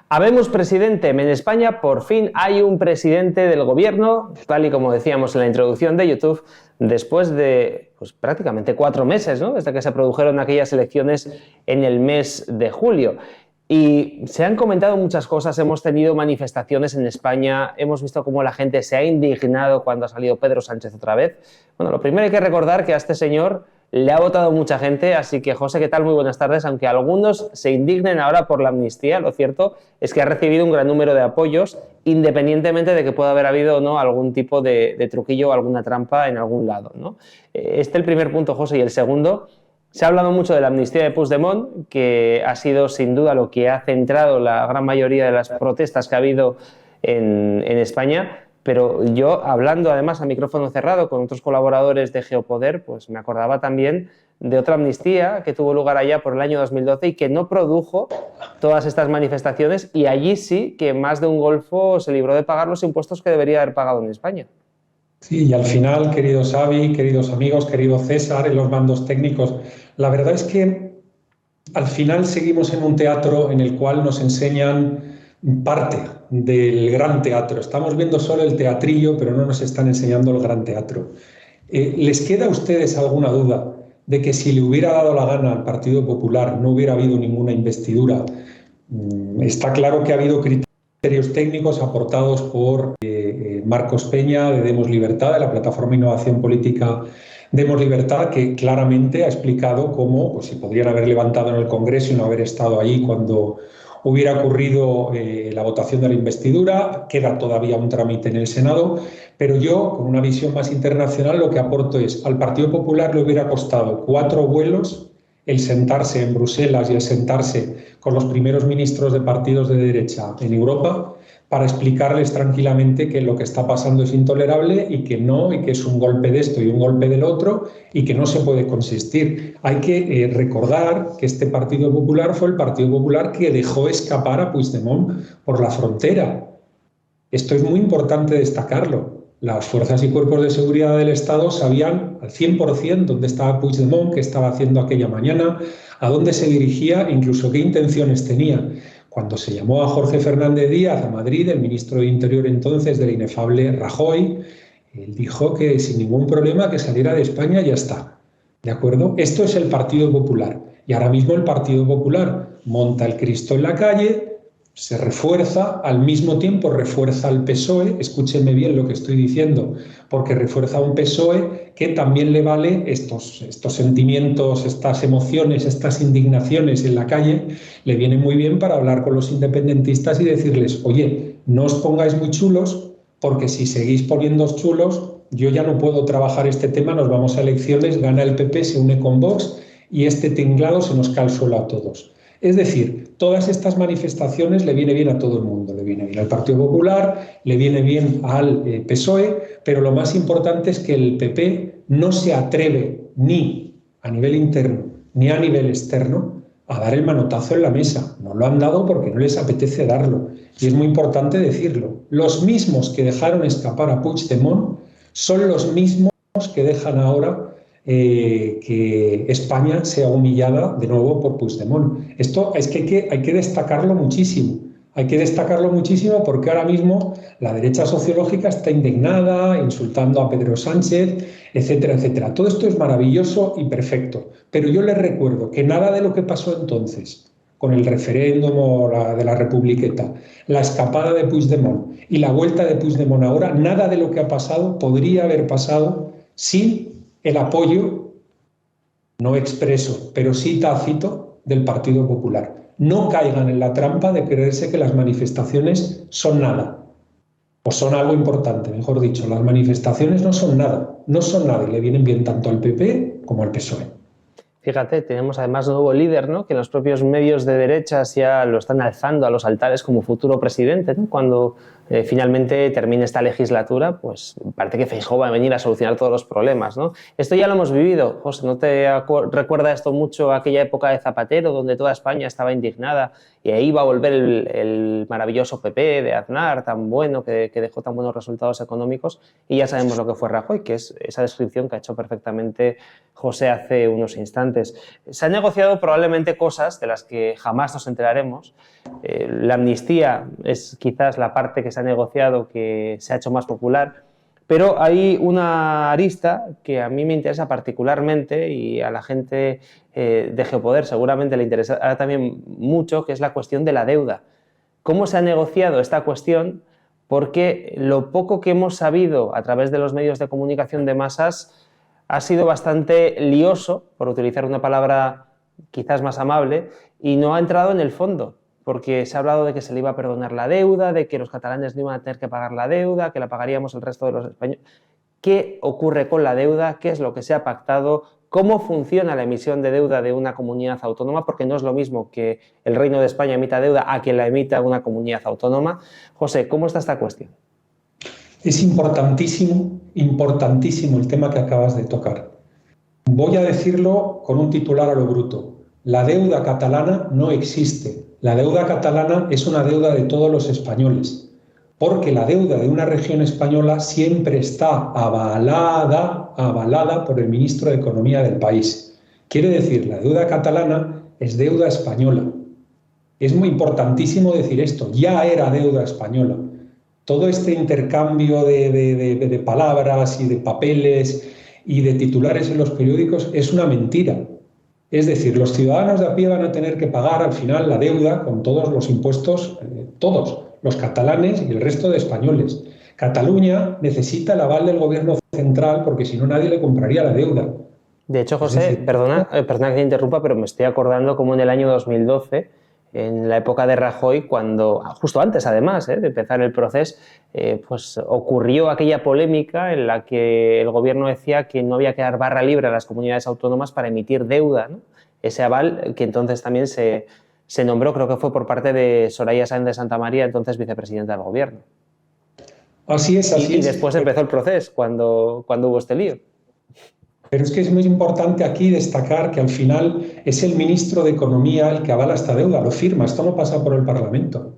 Habemos presidente. En España por fin hay un presidente del gobierno, tal y como decíamos en la introducción de YouTube, después de prácticamente 4 meses, ¿no? Desde que se produjeron aquellas elecciones en el mes de julio. Y se han comentado muchas cosas, hemos tenido manifestaciones en España, hemos visto cómo la gente se ha indignado cuando ha salido Pedro Sánchez otra vez. Bueno, lo primero hay que recordar que a este señor le ha votado mucha gente, así que José, ¿qué tal? Muy buenas tardes. Aunque algunos se indignen ahora por la amnistía, lo cierto es que ha recibido un gran número de apoyos, independientemente de que pueda haber habido o no algún tipo de truquillo o alguna trampa en algún lado, ¿no? Este es el primer punto, José. Y el segundo, se ha hablado mucho de la amnistía de Puigdemont, que ha sido sin duda lo que ha centrado la gran mayoría de las protestas que ha habido en España. Pero yo, hablando además a micrófono cerrado con otros colaboradores de Geopoder, pues me acordaba también de otra amnistía que tuvo lugar allá por el año 2012 y que no produjo todas estas manifestaciones, y allí sí que más de un golfo se libró de pagar los impuestos que debería haber pagado en España. Sí, y al final, querido Xavi, queridos amigos, querido César, en los mandos técnicos, la verdad es que al final seguimos en un teatro en el cual nos enseñan parte del gran teatro. Estamos viendo solo el teatrillo, pero no nos están enseñando el gran teatro. ¿Les queda a ustedes alguna duda de que si le hubiera dado la gana al Partido Popular no hubiera habido ninguna investidura? Está claro que ha habido criterios técnicos aportados por Marcos Peña de Demos Libertad, de la plataforma Innovación Política Demos Libertad, que claramente ha explicado cómo se podrían haber levantado en el Congreso y no haber estado allí cuando hubiera ocurrido la votación de la investidura. Queda todavía un trámite en el Senado, pero yo, con una visión más internacional, lo que aporto es: al Partido Popular le hubiera costado 4 vuelos el sentarse en Bruselas y el sentarse con los primeros ministros de partidos de derecha en Europa para explicarles tranquilamente que lo que está pasando es intolerable y que no, y que es un golpe de esto y un golpe del otro y que no se puede consistir. Hay que recordar que este Partido Popular fue el Partido Popular que dejó escapar a Puigdemont por la frontera. Esto es muy importante destacarlo. Las fuerzas y cuerpos de seguridad del Estado sabían al 100% dónde estaba Puigdemont, qué estaba haciendo aquella mañana, a dónde se dirigía, incluso qué intenciones tenía. Cuando se llamó a Jorge Fernández Díaz a Madrid, el ministro de Interior entonces del inefable Rajoy, él dijo que sin ningún problema que saliera de España, ya está. ¿De acuerdo? Esto es el Partido Popular. Y ahora mismo el Partido Popular monta el Cristo en la calle, se refuerza, al mismo tiempo refuerza al PSOE, escúchenme bien lo que estoy diciendo, porque refuerza a un PSOE que también le vale estos sentimientos, estas emociones, estas indignaciones en la calle, le viene muy bien para hablar con los independentistas y decirles: oye, no os pongáis muy chulos, porque si seguís poniéndoos chulos, yo ya no puedo trabajar este tema, nos vamos a elecciones, gana el PP, se une con Vox y este tinglado se nos cae al suelo a todos. Es decir, todas estas manifestaciones le viene bien a todo el mundo, le viene bien al Partido Popular, le viene bien al PSOE, pero lo más importante es que el PP no se atreve ni a nivel interno ni a nivel externo a dar el manotazo en la mesa. No lo han dado porque no les apetece darlo. Y es muy importante decirlo. Los mismos que dejaron escapar a Puigdemont son los mismos que dejan ahora que España sea humillada de nuevo por Puigdemont. Esto es que hay que destacarlo muchísimo. Hay que destacarlo muchísimo porque ahora mismo la derecha sociológica está indignada, insultando a Pedro Sánchez, etcétera, etcétera. Todo esto es maravilloso y perfecto. Pero yo les recuerdo que nada de lo que pasó entonces, con el referéndum de la Republiqueta, la escapada de Puigdemont y la vuelta de Puigdemont ahora, nada de lo que ha pasado podría haber pasado sin el apoyo no expreso, pero sí tácito, del Partido Popular. No caigan en la trampa de creerse que las manifestaciones son nada, o son algo importante, mejor dicho. Las manifestaciones no son nada y le vienen bien tanto al PP como al PSOE. Fíjate, tenemos además nuevo líder, ¿no? Que los propios medios de derechas ya lo están alzando a los altares como futuro presidente, ¿no? Cuando finalmente termine esta legislatura, pues parece que Feijóo va a venir a solucionar todos los problemas, ¿no? Esto ya lo hemos vivido. José, ¿no te recuerda esto mucho a aquella época de Zapatero, donde toda España estaba indignada y ahí va a volver el maravilloso PP de Aznar, tan bueno, que dejó tan buenos resultados económicos? Y ya sabemos lo que fue Rajoy, que es esa descripción que ha hecho perfectamente José hace unos instantes. Se han negociado probablemente cosas de las que jamás nos enteraremos. La amnistía es quizás la parte que se ha negociado que se ha hecho más popular, pero hay una arista que a mí me interesa particularmente y a la gente de Geopoder seguramente le interesa también mucho, que es la cuestión de la deuda. ¿Cómo se ha negociado esta cuestión? Porque lo poco que hemos sabido a través de los medios de comunicación de masas ha sido bastante lioso, por utilizar una palabra quizás más amable, y no ha entrado en el fondo, porque se ha hablado de que se le iba a perdonar la deuda, de que los catalanes no iban a tener que pagar la deuda, que la pagaríamos el resto de los españoles. ¿Qué ocurre con la deuda? ¿Qué es lo que se ha pactado? ¿Cómo funciona la emisión de deuda de una comunidad autónoma? Porque no es lo mismo que el Reino de España emita deuda a que la emita una comunidad autónoma. José, ¿cómo está esta cuestión? Es importantísimo, importantísimo el tema que acabas de tocar. Voy a decirlo con un titular a lo bruto. La deuda catalana no existe. La deuda catalana es una deuda de todos los españoles, porque la deuda de una región española siempre está avalada por el ministro de Economía del país. Quiere decir, la deuda catalana es deuda española. Es muy importantísimo decir esto, ya era deuda española. Todo este intercambio de palabras y de papeles y de titulares en los periódicos es una mentira. Es decir, los ciudadanos de a pie van a tener que pagar al final la deuda con todos los impuestos, todos, los catalanes y el resto de españoles. Cataluña necesita el aval del gobierno central porque si no nadie le compraría la deuda. De hecho, José, perdona que te interrumpa, pero me estoy acordando como en el año 2012, en la época de Rajoy, cuando, justo antes además de empezar el proceso, pues ocurrió aquella polémica en la que el gobierno decía que no había que dar barra libre a las comunidades autónomas para emitir deuda, ¿no? Ese aval que entonces también se nombró, creo que fue por parte de Soraya Sáenz de Santamaría, entonces vicepresidenta del gobierno. Así es, así es. Y después empezó el proceso, cuando hubo este lío. Pero es que es muy importante aquí destacar que al final es el ministro de Economía el que avala esta deuda, lo firma, esto no pasa por el Parlamento.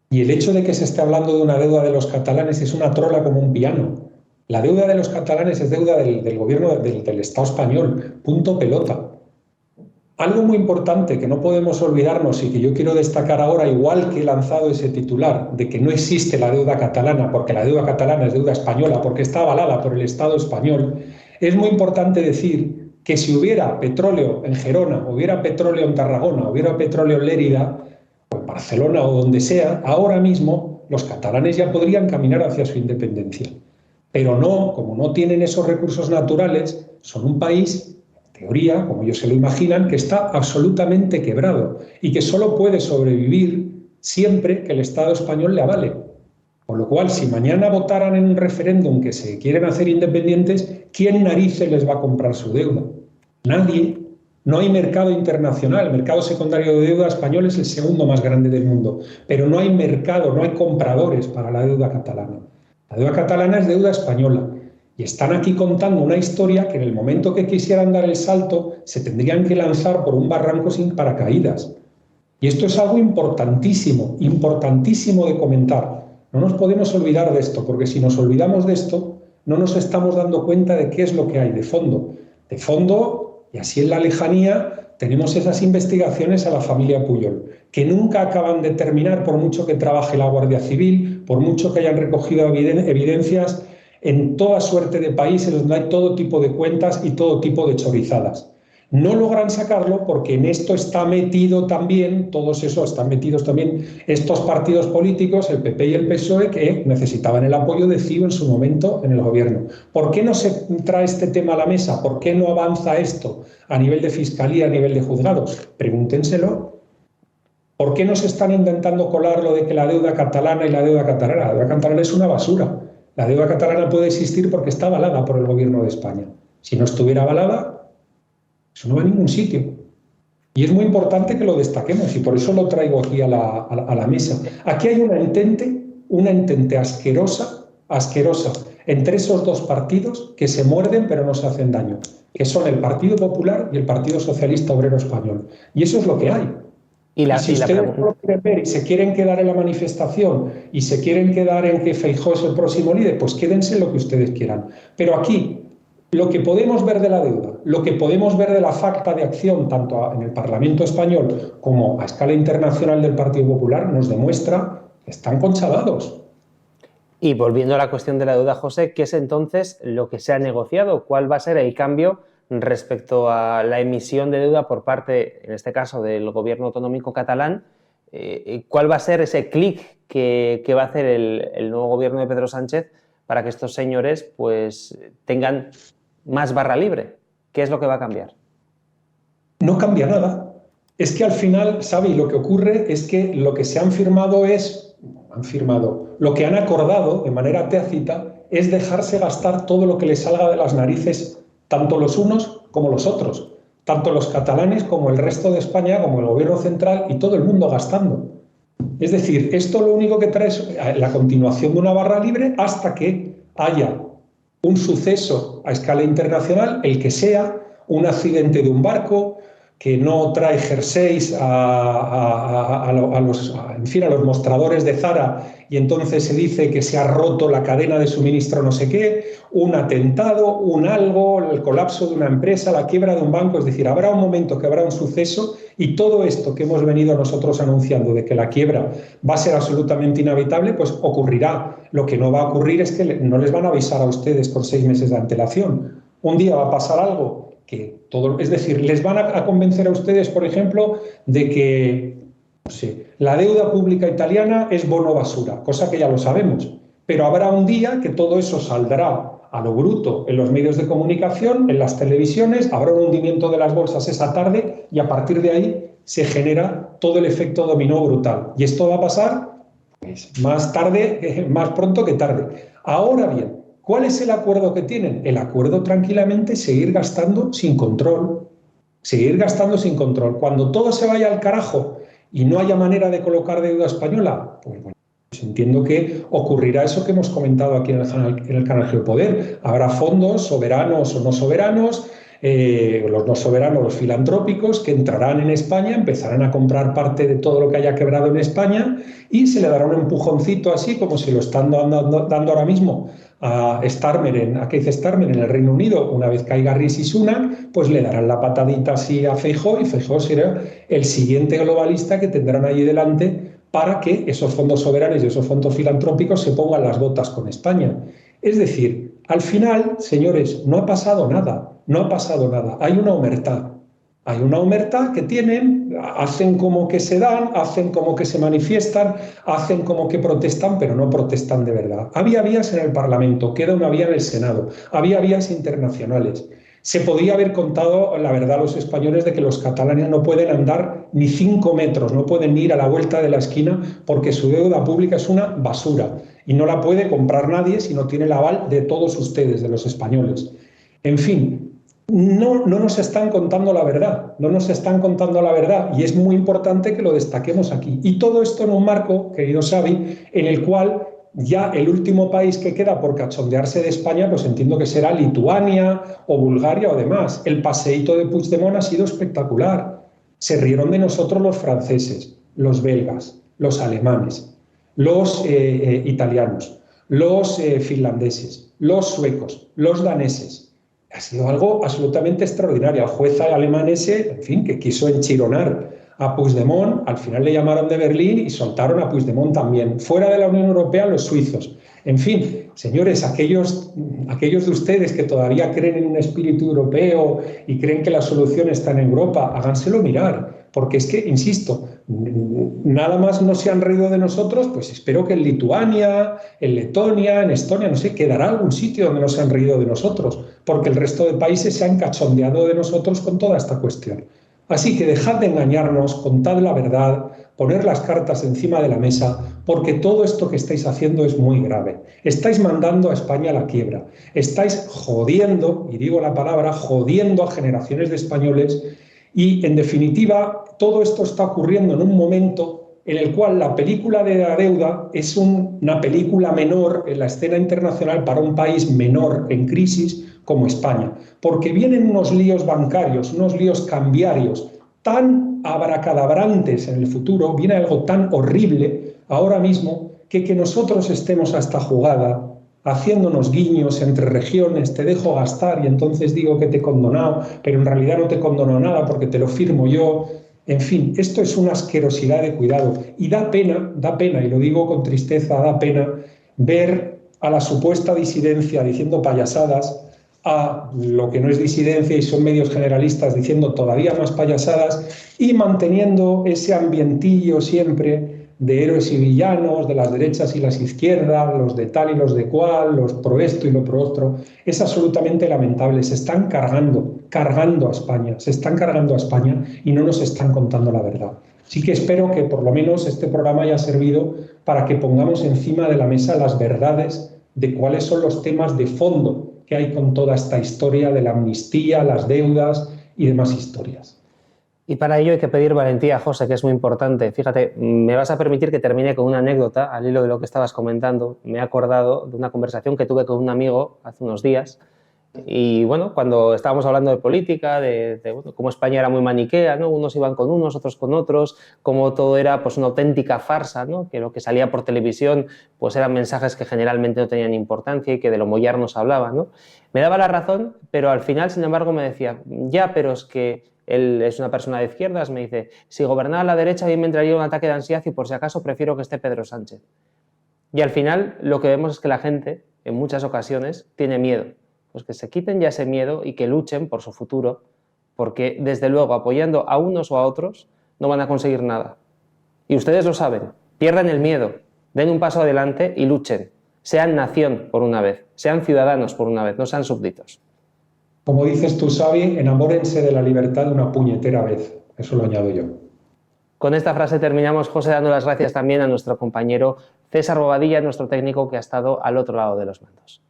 Y el hecho de que se esté hablando de una deuda de los catalanes es una trola como un piano. La deuda de los catalanes es deuda del gobierno del Estado español, punto pelota. Algo muy importante que no podemos olvidarnos y que yo quiero destacar ahora, igual que he lanzado ese titular de que no existe la deuda catalana, porque la deuda catalana es deuda española, porque está avalada por el Estado español, es muy importante decir que si hubiera petróleo en Gerona, hubiera petróleo en Tarragona, hubiera petróleo en Lérida, o en Barcelona o donde sea, ahora mismo los catalanes ya podrían caminar hacia su independencia. Pero no, como no tienen esos recursos naturales, son un país, en teoría, como ellos se lo imaginan, que está absolutamente quebrado y que solo puede sobrevivir siempre que el Estado español le avale. Con lo cual, si mañana votaran en un referéndum que se quieren hacer independientes, ¿quién narices les va a comprar su deuda? Nadie. No hay mercado internacional. El mercado secundario de deuda español es el segundo más grande del mundo. Pero no hay mercado, no hay compradores para la deuda catalana. La deuda catalana es deuda española. Y están aquí contando una historia que en el momento que quisieran dar el salto se tendrían que lanzar por un barranco sin paracaídas. Y esto es algo importantísimo, importantísimo de comentar. No nos podemos olvidar de esto, porque si nos olvidamos de esto, no nos estamos dando cuenta de qué es lo que hay de fondo. De fondo, y así en la lejanía, tenemos esas investigaciones a la familia Pujol, que nunca acaban de terminar por mucho que trabaje la Guardia Civil, por mucho que hayan recogido evidencias en toda suerte de países donde hay todo tipo de cuentas y todo tipo de chorizadas. No logran sacarlo porque en esto está metido también, todos esos están metidos también estos partidos políticos, el PP y el PSOE, que necesitaban el apoyo de CiU en su momento en el gobierno. ¿Por qué no se trae este tema a la mesa? ¿Por qué no avanza esto a nivel de fiscalía, a nivel de juzgados? Pregúntenselo. ¿Por qué no se están intentando colar lo de que la deuda catalana y la deuda catalana? La deuda catalana es una basura. La deuda catalana puede existir porque está avalada por el gobierno de España. Si no estuviera avalada, eso no va a ningún sitio. Y es muy importante que lo destaquemos y por eso lo traigo aquí a la mesa. Aquí hay una una entente asquerosa, asquerosa, entre esos dos partidos que se muerden pero no se hacen daño, que son el Partido Popular y el Partido Socialista Obrero Español. Y eso es lo que hay. Y si ustedes no lo quieren ver y se quieren quedar en la manifestación y se quieren quedar en que Feijóo es el próximo líder, pues quédense en lo que ustedes quieran. Pero aquí, lo que podemos ver de la deuda, lo que podemos ver de la falta de acción, tanto en el Parlamento español como a escala internacional del Partido Popular, nos demuestra que están conchavados. Y volviendo a la cuestión de la deuda, José, ¿qué es entonces lo que se ha negociado? ¿Cuál va a ser el cambio respecto a la emisión de deuda por parte, en este caso, del gobierno autonómico catalán? ¿Cuál va a ser ese clic que va a hacer el nuevo gobierno de Pedro Sánchez para que estos señores pues tengan más barra libre? ¿Qué es lo que va a cambiar? No cambia nada. Es que al final, Xavi, lo que ocurre es que lo que se han firmado lo que han acordado de manera tácita es dejarse gastar todo lo que les salga de las narices, tanto los unos como los otros, tanto los catalanes como el resto de España, como el gobierno central y todo el mundo gastando. Es decir, esto lo único que trae es la continuación de una barra libre hasta que haya un suceso a escala internacional, el que sea, un accidente de un barco que no trae jerseys a los mostradores de Zara y entonces se dice que se ha roto la cadena de suministro no sé qué, un atentado, un algo, el colapso de una empresa, la quiebra de un banco. Es decir, habrá un momento que habrá un suceso y todo esto que hemos venido nosotros anunciando de que la quiebra va a ser absolutamente inevitable, pues ocurrirá. Lo que no va a ocurrir es que no les van a avisar a ustedes con 6 meses de antelación. Un día va a pasar algo es decir, les van a convencer a ustedes, por ejemplo, de que la deuda pública italiana es bono basura, cosa que ya lo sabemos, pero habrá un día que todo eso saldrá a lo bruto en los medios de comunicación, en las televisiones, habrá un hundimiento de las bolsas esa tarde y a partir de ahí se genera todo el efecto dominó brutal. Y esto va a pasar pues, más pronto que tarde. Ahora bien, ¿cuál es el acuerdo que tienen? El acuerdo tranquilamente seguir gastando sin control. Seguir gastando sin control. Cuando todo se vaya al carajo y no haya manera de colocar deuda española, pues bueno, pues entiendo que ocurrirá eso que hemos comentado aquí en el canal Geopoder. Habrá fondos soberanos o no soberanos, los no soberanos, los filantrópicos, que entrarán en España, empezarán a comprar parte de todo lo que haya quebrado en España y se le dará un empujoncito así como se lo están dando ahora mismo a Keir Starmer en el Reino Unido. Una vez caiga Rishi Sunak, pues le darán la patadita así a Feijóo y Feijóo será el siguiente globalista que tendrán allí delante para que esos fondos soberanos y esos fondos filantrópicos se pongan las botas con España. Es decir, al final, señores, no ha pasado nada, no ha pasado nada. Hay una omertá. Hay una omertá que tienen, hacen como que se dan, hacen como que se manifiestan, hacen como que protestan, pero no protestan de verdad. Había vías en el Parlamento, queda una vía en el Senado, había vías internacionales. Se podía haber contado la verdad a los españoles de que los catalanes no pueden andar ni 5 metros, no pueden ir a la vuelta de la esquina porque su deuda pública es una basura y no la puede comprar nadie si no tiene el aval de todos ustedes, de los españoles. En fin, no nos están contando la verdad, no nos están contando la verdad y es muy importante que lo destaquemos aquí. Y todo esto en un marco, querido Xavi, en el cual ya el último país que queda por cachondearse de España, pues entiendo que será Lituania o Bulgaria o demás. El paseíto de Puigdemont ha sido espectacular. Se rieron de nosotros los franceses, los belgas, los alemanes, los italianos, los finlandeses, los suecos, los daneses. Ha sido algo absolutamente extraordinario. El juez alemán ese, en fin, que quiso enchironar a Puigdemont, al final le llamaron de Berlín y soltaron a Puigdemont también. Fuera de la Unión Europea, los suizos. En fin, señores, aquellos de ustedes que todavía creen en un espíritu europeo y creen que la solución está en Europa, háganselo mirar, porque es que, insisto, nada más no se han reído de nosotros, pues espero que en Lituania, en Letonia, en Estonia, no sé, quedará algún sitio donde no se han reído de nosotros, porque el resto de países se han cachondeado de nosotros con toda esta cuestión. Así que dejad de engañarnos, contad la verdad, poner las cartas encima de la mesa, porque todo esto que estáis haciendo es muy grave. Estáis mandando a España a la quiebra, estáis jodiendo, y digo la palabra, jodiendo a generaciones de españoles y, en definitiva, todo esto está ocurriendo en un momento en el cual la película de la deuda es una película menor en la escena internacional para un país menor en crisis como España, porque vienen unos líos bancarios, unos líos cambiarios tan abracadabrantes en el futuro, viene algo tan horrible ahora mismo que nosotros estemos a esta jugada haciéndonos guiños entre regiones, te dejo gastar y entonces digo que te he condonado, pero en realidad no te condono nada porque te lo firmo yo. En fin, esto es una asquerosidad de cuidado y da pena, y lo digo con tristeza, da pena ver a la supuesta disidencia diciendo payasadas, a lo que no es disidencia y son medios generalistas diciendo todavía más payasadas y manteniendo ese ambientillo siempre de héroes y villanos, de las derechas y las izquierdas, los de tal y los de cual, los pro esto y lo pro otro. Es absolutamente lamentable. Se están cargando a España, se están cargando a España y no nos están contando la verdad. Sí que espero que por lo menos este programa haya servido para que pongamos encima de la mesa las verdades de cuáles son los temas de fondo que hay con toda esta historia de la amnistía, las deudas y demás historias. Y para ello hay que pedir valentía, José, que es muy importante. Fíjate, me vas a permitir que termine con una anécdota al hilo de lo que estabas comentando. Me he acordado de una conversación que tuve con un amigo hace unos días. Y bueno, cuando estábamos hablando de política, de cómo España era muy maniquea, ¿no? Unos iban con unos, otros con otros, cómo todo era pues una auténtica farsa, ¿no? Que lo que salía por televisión pues eran mensajes que generalmente no tenían importancia y que de lo mollar nos hablaban, ¿no? Me daba la razón, pero al final, sin embargo, me decía, ya, pero es que él es una persona de izquierdas, me dice, si gobernara la derecha bien me entraría un ataque de ansiedad y por si acaso prefiero que esté Pedro Sánchez. Y al final lo que vemos es que la gente, en muchas ocasiones, tiene miedo. Pues que se quiten ya ese miedo y que luchen por su futuro, porque desde luego apoyando a unos o a otros no van a conseguir nada. Y ustedes lo saben, pierdan el miedo, den un paso adelante y luchen. Sean nación por una vez, sean ciudadanos por una vez, no sean súbditos. Como dices tú, Xavi, enamórense de la libertad de una puñetera vez. Eso lo añado yo. Con esta frase terminamos, José, dando las gracias también a nuestro compañero César Bobadilla, nuestro técnico que ha estado al otro lado de los mandos.